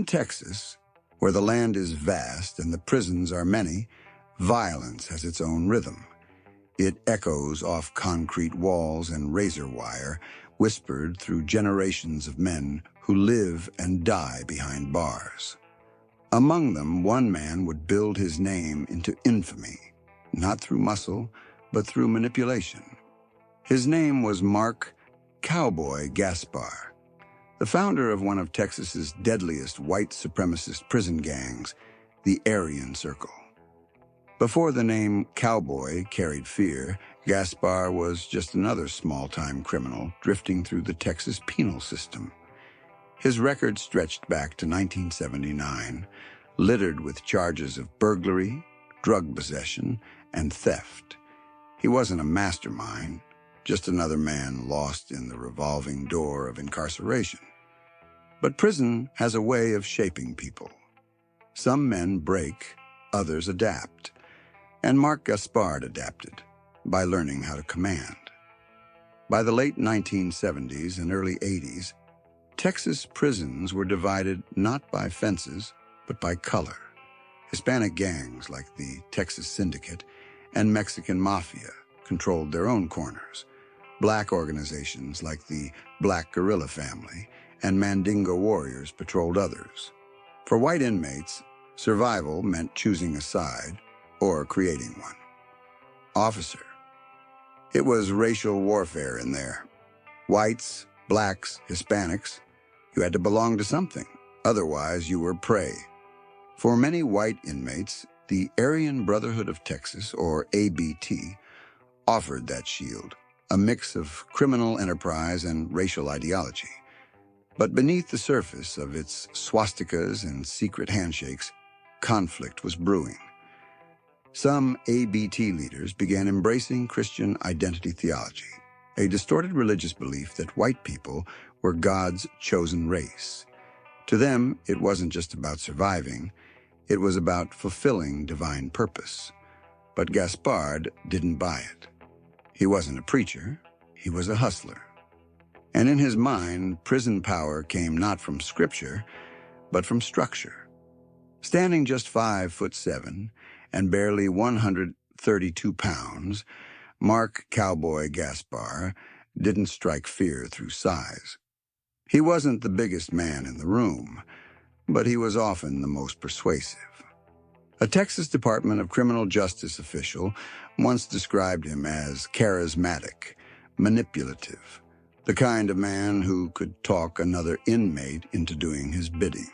In Texas, where the land is vast and the prisons are many, violence has its own rhythm. It echoes off concrete walls and razor wire, whispered through generations of men who live and die behind bars. Among them, one man would build his name into infamy, not through muscle, but through manipulation. His name was Cowboy Gaspar, the founder of one of Texas's deadliest white supremacist prison gangs, the Aryan Circle. Before the name Cowboy carried fear, Gaspar was just another small-time criminal drifting through the Texas penal system. His record stretched back to 1979, littered with charges of burglary, drug possession, and theft. He wasn't a mastermind, just another man lost in the revolving door of incarceration. But prison has a way of shaping people. Some men break, others adapt. And Gaspard adapted by learning how to command. By the late 1970s and early 80s, Texas prisons were divided not by fences, but by color. Hispanic gangs like the Texas Syndicate and Mexican Mafia controlled their own corners. Black organizations like the Black Guerrilla Family and Mandingo Warriors patrolled others. For white inmates, survival meant choosing a side or creating one. Officer. It was racial warfare in there. Whites, blacks, Hispanics. You had to belong to something. Otherwise, you were prey. For many white inmates, the Aryan Brotherhood of Texas, or ABT, offered that shield, a mix of criminal enterprise and racial ideology. But beneath the surface of its swastikas and secret handshakes, conflict was brewing. Some ABT leaders began embracing Christian identity theology, a distorted religious belief that white people were God's chosen race. To them, it wasn't just about surviving, it was about fulfilling divine purpose. But Gaspard didn't buy it. He wasn't a preacher, he was a hustler. And in his mind, prison power came not from scripture, but from structure. Standing just 5'7" and barely 132 pounds, Cowboy Gaspar didn't strike fear through size. He wasn't the biggest man in the room, but he was often the most persuasive. A Texas Department of Criminal Justice official once described him as charismatic, manipulative, the kind of man who could talk another inmate into doing his bidding.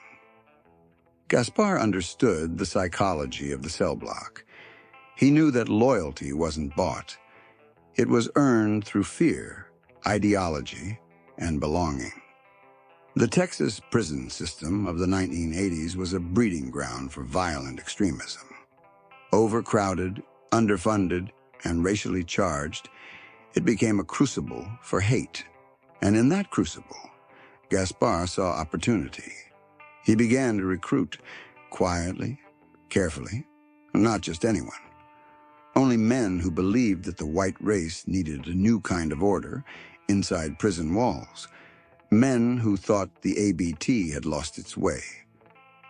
Gaspar understood the psychology of the cell block. He knew that loyalty wasn't bought. It was earned through fear, ideology, and belonging. The Texas prison system of the 1980s was a breeding ground for violent extremism. Overcrowded, underfunded, and racially charged, it became a crucible for hate. And in that crucible, Gaspar saw opportunity. He began to recruit, quietly, carefully, not just anyone. Only men who believed that the white race needed a new kind of order inside prison walls. Men who thought the ABT had lost its way.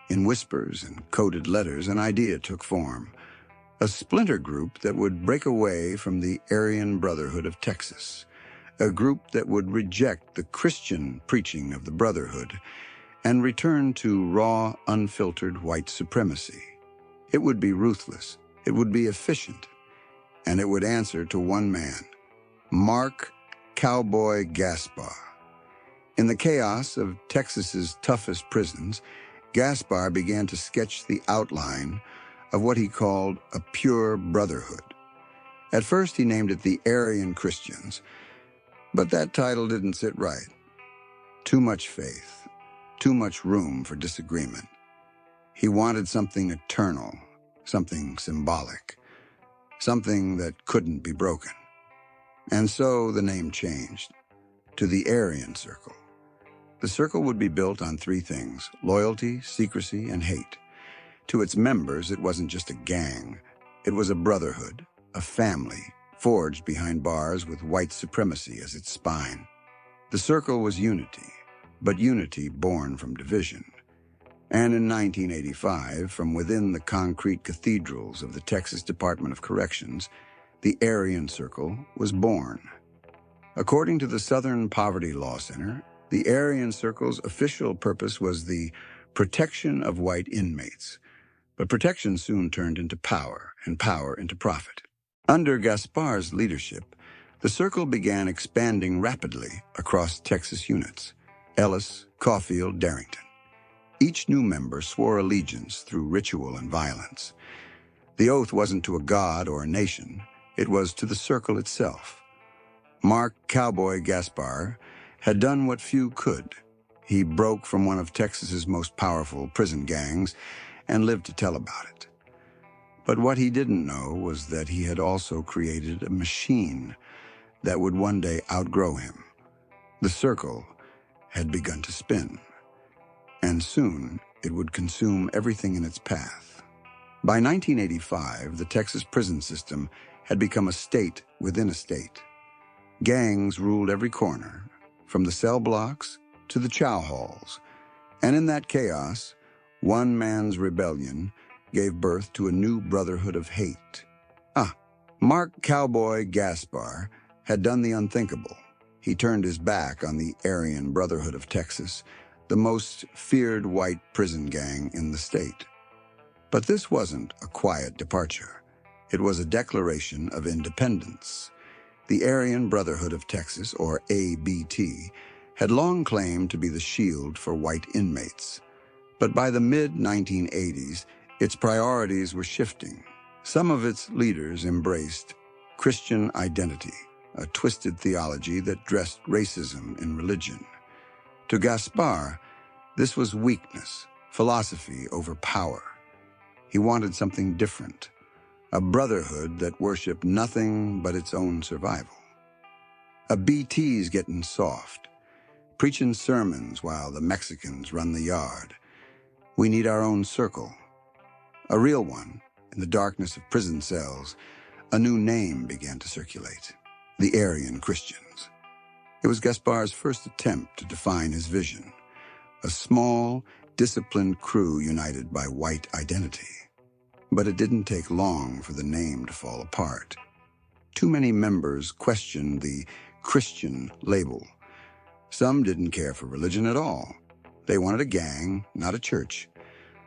In whispers and coded letters, an idea took form. A splinter group that would break away from the Aryan Brotherhood of Texas. A group that would reject the Christian preaching of the Brotherhood and return to raw, unfiltered white supremacy. It would be ruthless, it would be efficient, and it would answer to one man, Cowboy Gaspar. In the chaos of Texas's toughest prisons, Gaspar began to sketch the outline of what he called a pure brotherhood. At first, he named it the Aryan Christians, but that title didn't sit right. Too much faith. Too much room for disagreement. He wanted something eternal, something symbolic, something that couldn't be broken. And so the name changed to the Aryan Circle. The circle would be built on three things: loyalty, secrecy, and hate. To its members, it wasn't just a gang. It was a brotherhood, a family, forged behind bars with white supremacy as its spine. The circle was unity, but unity born from division. And in 1985, from within the concrete cathedrals of the Texas Department of Corrections, the Aryan Circle was born. According to the Southern Poverty Law Center, the Aryan Circle's official purpose was the protection of white inmates, but protection soon turned into power, and power into profit. Under Gaspar's leadership, the circle began expanding rapidly across Texas units: Ellis, Caulfield, Darrington. Each new member swore allegiance through ritual and violence. The oath wasn't to a god or a nation, it was to the circle itself. Mark Cowboy Gaspar had done what few could. He broke from one of Texas's most powerful prison gangs and lived to tell about it. But what he didn't know was that he had also created a machine that would one day outgrow him. The circle had begun to spin, and soon it would consume everything in its path. By 1985, the Texas prison system had become a state within a state. Gangs ruled every corner, from the cell blocks to the chow halls, and in that chaos, one man's rebellion gave birth to a new brotherhood of hate. Mark Cowboy Gaspar had done the unthinkable. He turned his back on the Aryan Brotherhood of Texas, the most feared white prison gang in the state. But this wasn't a quiet departure. It was a declaration of independence. The Aryan Brotherhood of Texas, or ABT, had long claimed to be the shield for white inmates. But by the mid-1980s, its priorities were shifting. Some of its leaders embraced Christian identity, a twisted theology that dressed racism in religion. To Gaspar, this was weakness, philosophy over power. He wanted something different, a brotherhood that worshipped nothing but its own survival. A BT's getting soft, preaching sermons while the Mexicans run the yard. We need our own circle. A real one. In the darkness of prison cells, a new name began to circulate: the Aryan Christians. It was Gaspar's first attempt to define his vision: a small, disciplined crew united by white identity. But it didn't take long for the name to fall apart. Too many members questioned the Christian label. Some didn't care for religion at all. They wanted a gang, not a church.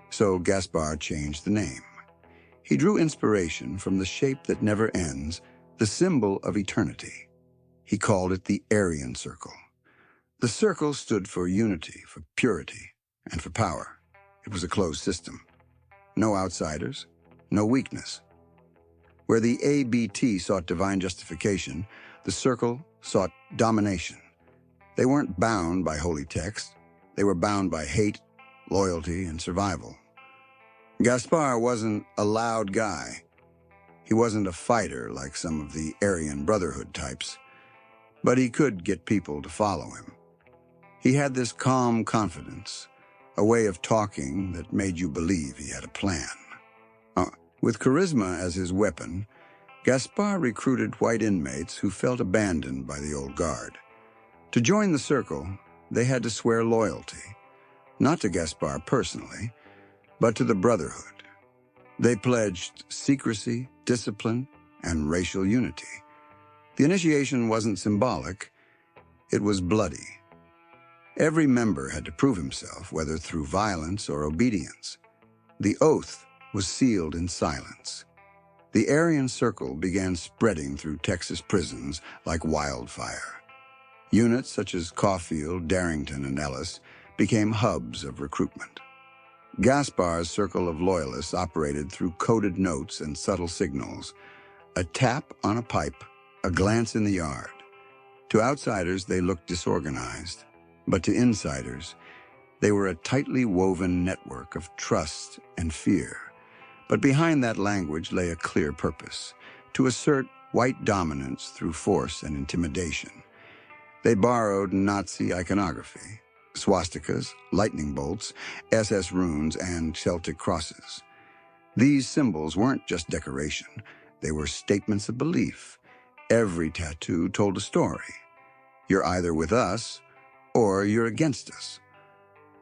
So Gaspar changed the name. He drew inspiration from the shape that never ends, the symbol of eternity. He called it the Aryan Circle. The circle stood for unity, for purity, and for power. It was a closed system. No outsiders, no weakness. Where the ABT sought divine justification, the circle sought domination. They weren't bound by holy text. They were bound by hate, loyalty, and survival. Gaspar wasn't a loud guy. He wasn't a fighter like some of the Aryan Brotherhood types, but he could get people to follow him. He had this calm confidence, a way of talking that made you believe he had a plan. With charisma as his weapon, Gaspar recruited white inmates who felt abandoned by the old guard. To join the circle, they had to swear loyalty, not to Gaspar personally, but to the Brotherhood. They pledged secrecy, discipline, and racial unity. The initiation wasn't symbolic, it was bloody. Every member had to prove himself, whether through violence or obedience. The oath was sealed in silence. The Aryan Circle began spreading through Texas prisons like wildfire. Units such as Caulfield, Darrington, and Ellis became hubs of recruitment. Gaspar's circle of loyalists operated through coded notes and subtle signals: a tap on a pipe, a glance in the yard. To outsiders, they looked disorganized, but to insiders, they were a tightly woven network of trust and fear. But behind that language lay a clear purpose: to assert white dominance through force and intimidation. They borrowed Nazi iconography: swastikas, lightning bolts, SS runes, and Celtic crosses. These symbols weren't just decoration, they were statements of belief. Every tattoo told a story. You're either with us, or you're against us.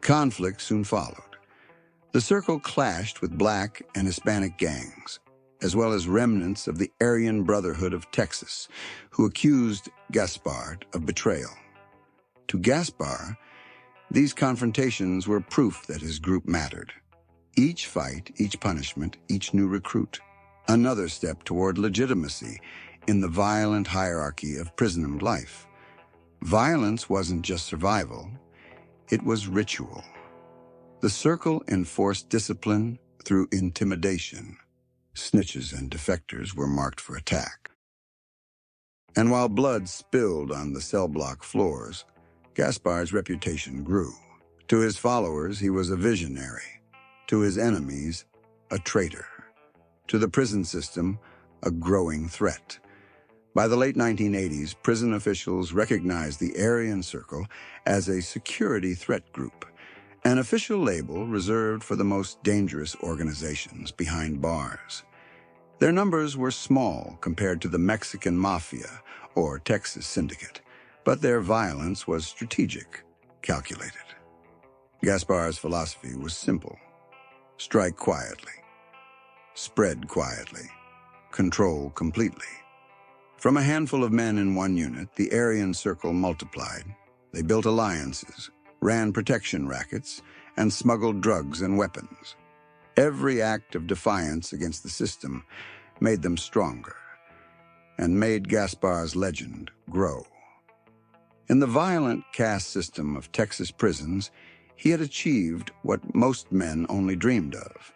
Conflict soon followed. The circle clashed with black and Hispanic gangs, as well as remnants of the Aryan Brotherhood of Texas, who accused Gaspard of betrayal. To Gaspar, these confrontations were proof that his group mattered. Each fight, each punishment, each new recruit, another step toward legitimacy in the violent hierarchy of prison life. Violence wasn't just survival, it was ritual. The circle enforced discipline through intimidation. Snitches and defectors were marked for attack. And while blood spilled on the cell block floors, Gaspard's reputation grew. To his followers, he was a visionary. To his enemies, a traitor. To the prison system, a growing threat. By the late 1980s, prison officials recognized the Aryan Circle as a security threat group, an official label reserved for the most dangerous organizations behind bars. Their numbers were small compared to the Mexican Mafia or Texas Syndicate, but their violence was strategic, calculated. Gaspar's philosophy was simple. Strike quietly. Spread quietly. Control completely. From a handful of men in one unit, the Aryan Circle multiplied. They built alliances, ran protection rackets, and smuggled drugs and weapons. Every act of defiance against the system made them stronger and made Gaspar's legend grow. In the violent caste system of Texas prisons, he had achieved what most men only dreamed of: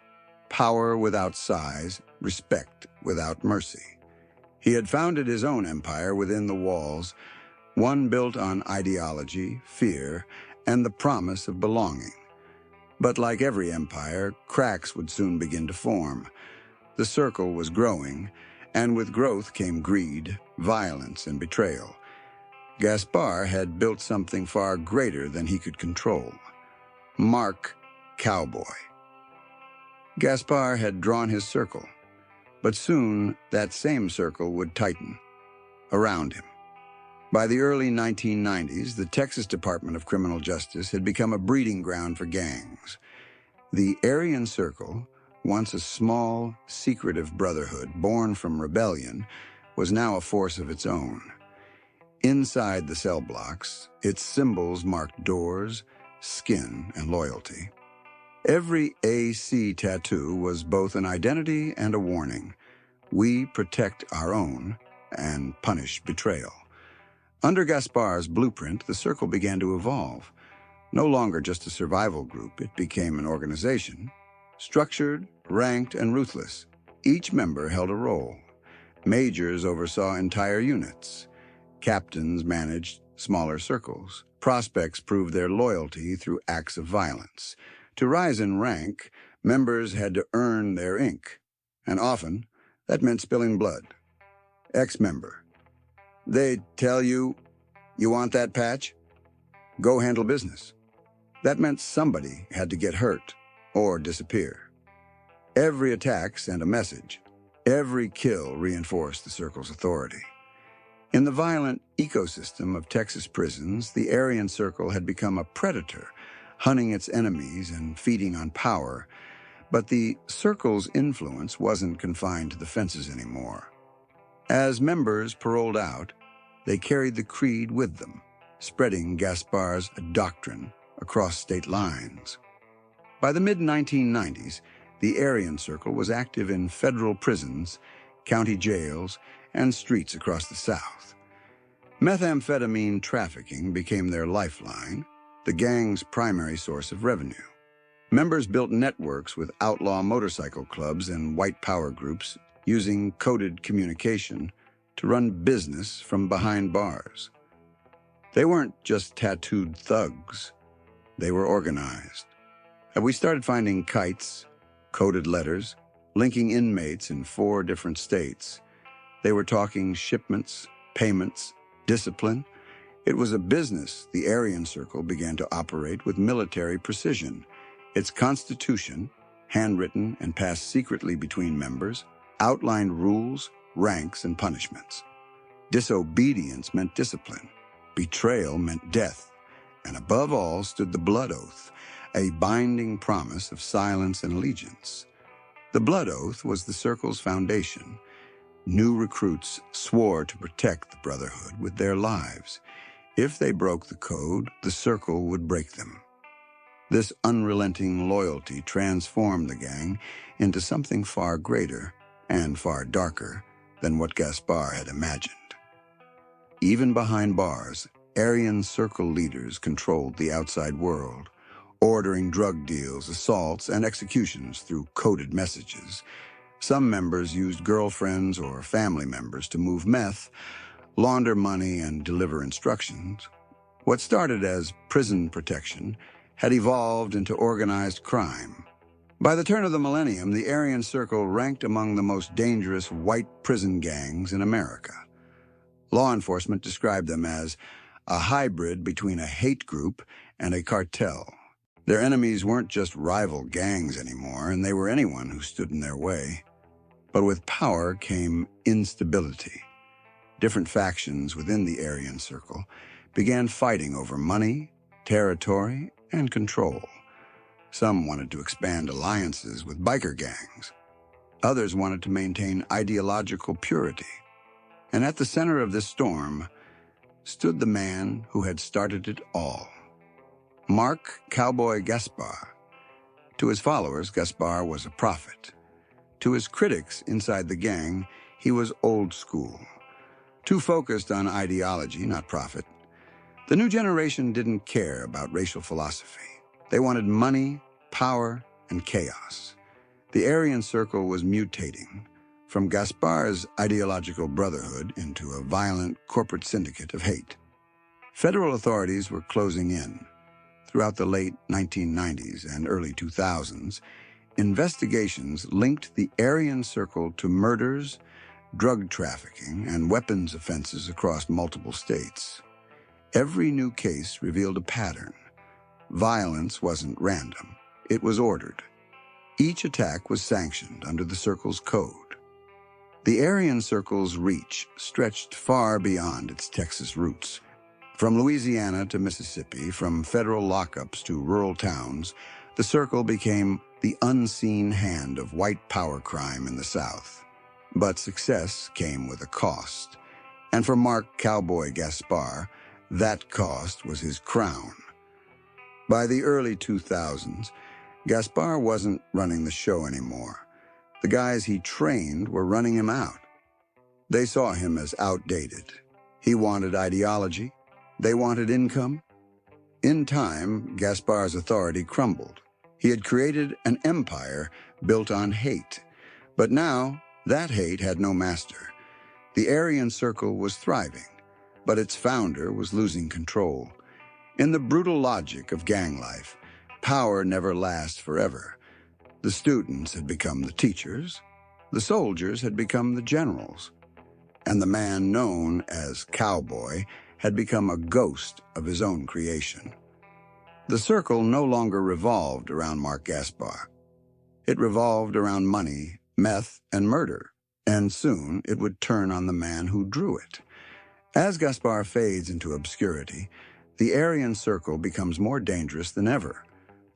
power without size, respect without mercy. He had founded his own empire within the walls, one built on ideology, fear, and the promise of belonging. But like every empire, cracks would soon begin to form. The circle was growing, and with growth came greed, violence, and betrayal. Gaspar had built something far greater than he could control. Mark Cowboy. Gaspar had drawn his circle, but soon that same circle would tighten around him. By the early 1990s, the Texas Department of Criminal Justice had become a breeding ground for gangs. The Aryan Circle, once a small, secretive brotherhood born from rebellion, was now a force of its own. Inside the cell blocks, its symbols marked doors, skin, and loyalty. Every AC tattoo was both an identity and a warning. We protect our own and punish betrayal. Under Gaspar's blueprint, the circle began to evolve. No longer just a survival group, it became an organization. Structured, ranked, and ruthless, each member held a role. Majors oversaw entire units. Captains managed smaller circles. Prospects proved their loyalty through acts of violence. To rise in rank, members had to earn their ink, and often that meant spilling blood. Ex-member. They tell you, you want that patch? Go handle business. That meant somebody had to get hurt or disappear. Every attack sent a message. Every kill reinforced the circle's authority. In the violent ecosystem of Texas prisons, the Aryan Circle had become a predator, hunting its enemies and feeding on power. But the circle's influence wasn't confined to the fences anymore. As members paroled out, they carried the creed with them, spreading Gaspar's doctrine across state lines. By the mid-1990s, the Aryan Circle was active in federal prisons, county jails, and streets across the South. Methamphetamine trafficking became their lifeline, the gang's primary source of revenue. Members built networks with outlaw motorcycle clubs and white power groups using coded communication to run business from behind bars. They weren't just tattooed thugs. They were organized. And we started finding kites, coded letters, linking inmates in 4 different states. They were talking shipments, payments, discipline. It was a business the Aryan Circle began to operate with military precision. Its constitution, handwritten and passed secretly between members, outlined rules, ranks, and punishments. Disobedience meant discipline. Betrayal meant death. And above all stood the blood oath, a binding promise of silence and allegiance. The blood oath was the circle's foundation. New recruits swore to protect the Brotherhood with their lives. If they broke the code, the circle would break them. This unrelenting loyalty transformed the gang into something far greater and far darker than what Gaspar had imagined. Even behind bars, Aryan circle leaders controlled the outside world, ordering drug deals, assaults, and executions through coded messages. Some members used girlfriends or family members to move meth, launder money, and deliver instructions. What started as prison protection had evolved into organized crime. By the turn of the millennium, the Aryan Circle ranked among the most dangerous white prison gangs in America. Law enforcement described them as a hybrid between a hate group and a cartel. Their enemies weren't just rival gangs anymore, and they were anyone who stood in their way. But with power came instability. Different factions within the Aryan Circle began fighting over money, territory, and control. Some wanted to expand alliances with biker gangs. Others wanted to maintain ideological purity. And at the center of this storm stood the man who had started it all. Mark Cowboy Gaspar. To his followers, Gaspar was a prophet. To his critics inside the gang, he was old school, too focused on ideology, not profit. The new generation didn't care about racial philosophy. They wanted money, power, and chaos. The Aryan Circle was mutating from Gaspar's ideological brotherhood into a violent corporate syndicate of hate. Federal authorities were closing in. Throughout the late 1990s and early 2000s, investigations linked the Aryan Circle to murders, drug trafficking, and weapons offenses across multiple states. Every new case revealed a pattern. Violence wasn't random. It was ordered. Each attack was sanctioned under the Circle's code. The Aryan Circle's reach stretched far beyond its Texas roots. From Louisiana to Mississippi, from federal lockups to rural towns, the Circle became the unseen hand of white power crime in the South. But success came with a cost. And for Mark Cowboy Gaspar, that cost was his crown. By the early 2000s, Gaspar wasn't running the show anymore. The guys he trained were running him out. They saw him as outdated. He wanted ideology. They wanted income. In time, Gaspar's authority crumbled. He had created an empire built on hate. But now, that hate had no master. The Aryan Circle was thriving, but its founder was losing control. In the brutal logic of gang life, power never lasts forever. The students had become the teachers, the soldiers had become the generals, and the man known as Cowboy had become a ghost of his own creation. The Circle no longer revolved around Mark Gaspar. It revolved around money, meth, and murder, and soon it would turn on the man who drew it. As Gaspar fades into obscurity, the Aryan Circle becomes more dangerous than ever,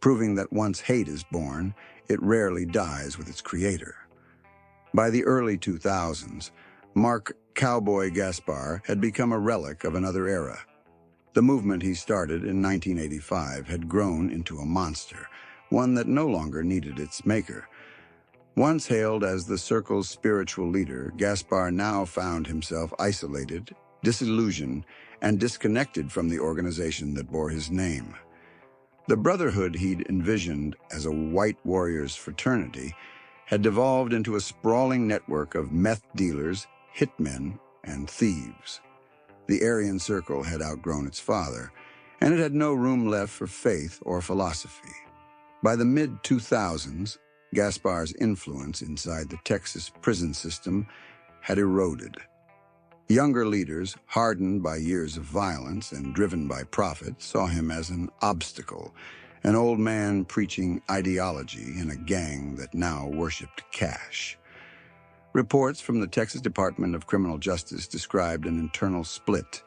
proving that once hate is born, it rarely dies with its creator. By the early 2000s, Mark Cowboy Gaspar had become a relic of another era. The movement he started in 1985 had grown into a monster, one that no longer needed its maker. Once hailed as the Circle's spiritual leader, Gaspar now found himself isolated, disillusioned, and disconnected from the organization that bore his name. The brotherhood he'd envisioned as a white warriors fraternity had devolved into a sprawling network of meth dealers, hitmen, and thieves. The Aryan Circle had outgrown its father, and it had no room left for faith or philosophy. By the mid-2000s, Gaspar's influence inside the Texas prison system had eroded. Younger leaders, hardened by years of violence and driven by profit, saw him as an obstacle, an old man preaching ideology in a gang that now worshipped cash. Reports from the Texas Department of Criminal Justice described an internal split.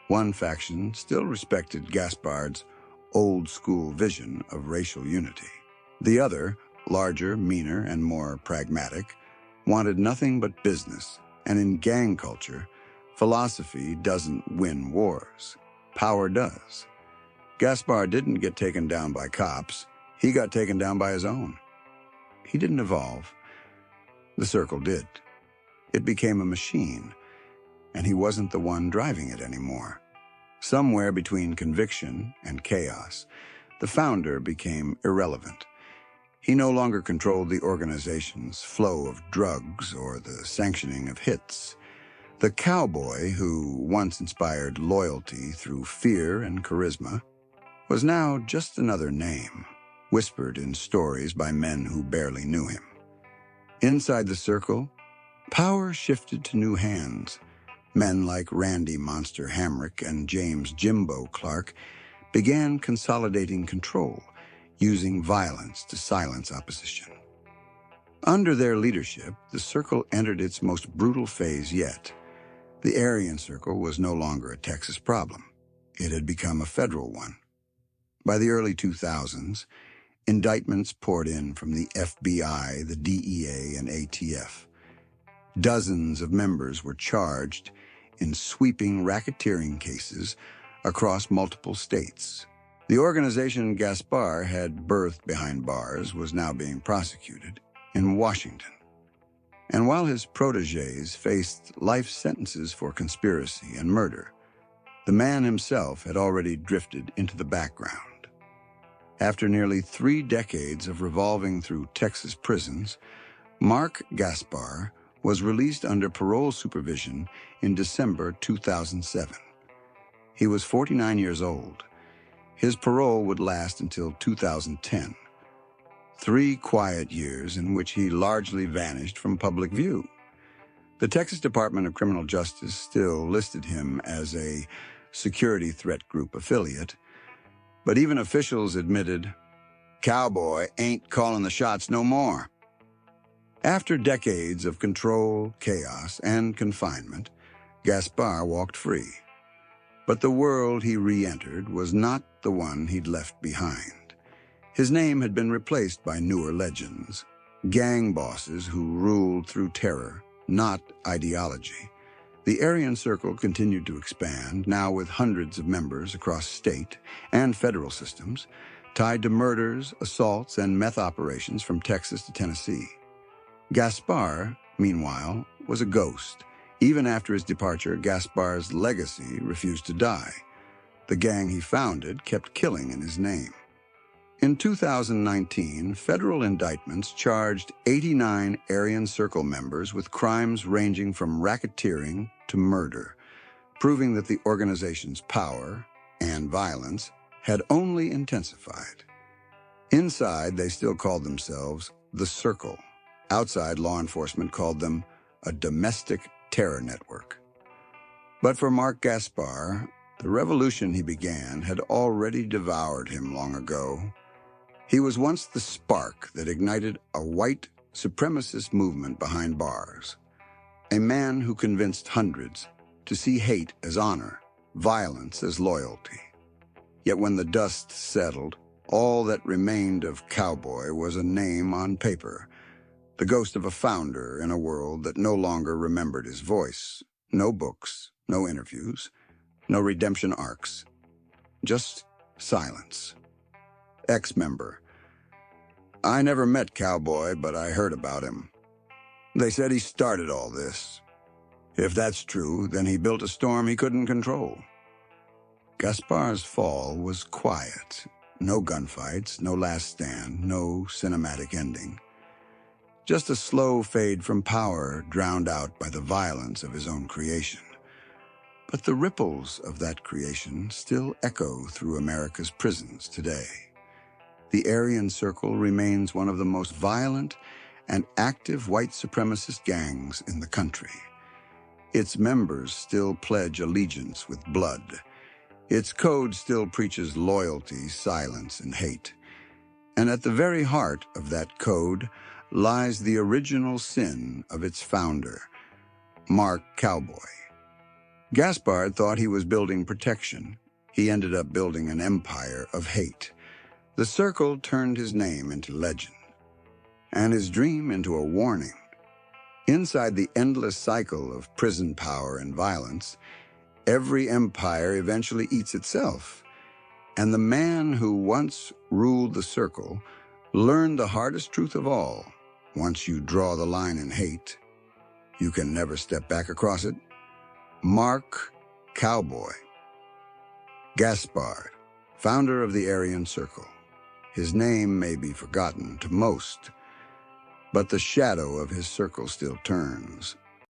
One faction still respected Gaspard's old-school vision of racial unity. The other, larger, meaner, and more pragmatic, wanted nothing but business, and in gang culture, philosophy doesn't win wars. Power does. Gaspar didn't get taken down by cops. He got taken down by his own. He didn't evolve. The circle did. It became a machine, and he wasn't the one driving it anymore. Somewhere between conviction and chaos, the founder became irrelevant. He no longer controlled the organization's flow of drugs or the sanctioning of hits. The cowboy, who once inspired loyalty through fear and charisma, was now just another name, whispered in stories by men who barely knew him. Inside the circle, power shifted to new hands. Men like Randy Monster Hamrick and James Jimbo Clark began consolidating control, using violence to silence opposition. Under their leadership, the circle entered its most brutal phase yet. The Aryan Circle was no longer a Texas problem. It had become a federal one. By the early 2000s, indictments poured in from the FBI, the DEA, and ATF. Dozens of members were charged in sweeping racketeering cases across multiple states. The organization Gaspar had birthed behind bars was now being prosecuted in Washington. And while his protégés faced life sentences for conspiracy and murder, the man himself had already drifted into the background. After nearly 3 decades of revolving through Texas prisons, Mark Gaspar was released under parole supervision in December 2007. He was 49 years old. His parole would last until 2010. 3 quiet years in which he largely vanished from public view. The Texas Department of Criminal Justice still listed him as a security threat group affiliate, but even officials admitted, Cowboy ain't calling the shots no more. After decades of control, chaos, and confinement, Gaspar walked free. But the world he re-entered was not the one he'd left behind. His name had been replaced by newer legends, gang bosses who ruled through terror, not ideology. The Aryan Circle continued to expand, now with hundreds of members across state and federal systems, tied to murders, assaults, and meth operations from Texas to Tennessee. Gaspar, meanwhile, was a ghost. Even after his departure, Gaspar's legacy refused to die. The gang he founded kept killing in his name. In 2019, federal indictments charged 89 Aryan Circle members with crimes ranging from racketeering to murder, proving that the organization's power and violence had only intensified. Inside, they still called themselves the Circle. Outside, law enforcement called them a domestic terror network. But for Mark Gaspar, the revolution he began had already devoured him long ago. He was once the spark that ignited a white supremacist movement behind bars, a man who convinced hundreds to see hate as honor, violence as loyalty. Yet when the dust settled, all that remained of Cowboy was a name on paper, the ghost of a founder in a world that no longer remembered his voice. No books, no interviews, no redemption arcs, just silence. Ex-member. I never met Cowboy, but I heard about him. They said he started all this. If that's true, then he built a storm he couldn't control. Gaspar's fall was quiet. No gunfights, no last stand, no cinematic ending. Just a slow fade from power drowned out by the violence of his own creation. But the ripples of that creation still echo through America's prisons today. The Aryan Circle remains one of the most violent and active white supremacist gangs in the country. Its members still pledge allegiance with blood. Its code still preaches loyalty, silence, and hate. And at the very heart of that code lies the original sin of its founder, Mark Cowboy. Gaspard thought he was building protection. He ended up building an empire of hate. The circle turned his name into legend, and his dream into a warning. Inside the endless cycle of prison power and violence, every empire eventually eats itself. And the man who once ruled the circle learned the hardest truth of all. Once you draw the line in hate, you can never step back across it. Mark Cowboy. Gaspard, founder of the Aryan Circle. His name may be forgotten to most, but the shadow of his circle still turns.